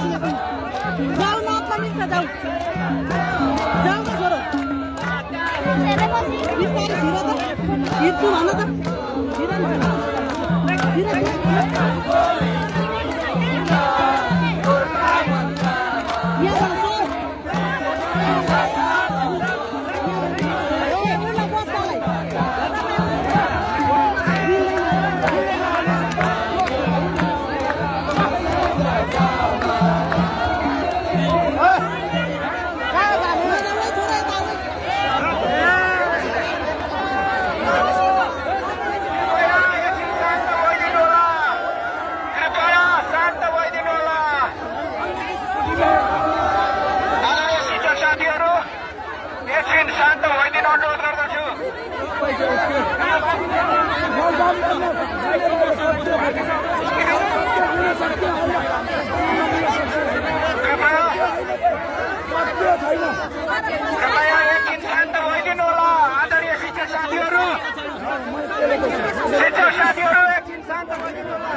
जाऊ न पनि छ जाऊ जाऊ न छोरो बिस्तारै छिरो त हिँड्छु भन त छिरो शान्त भइदिन अनुरोध गर्दछु। कृपया एकछिन शान्त भइदिनु होला आदरणीय शिक्षक साथीहरू। शिक्षक साथीहरू एकछिन शान्त भइदिनु होला।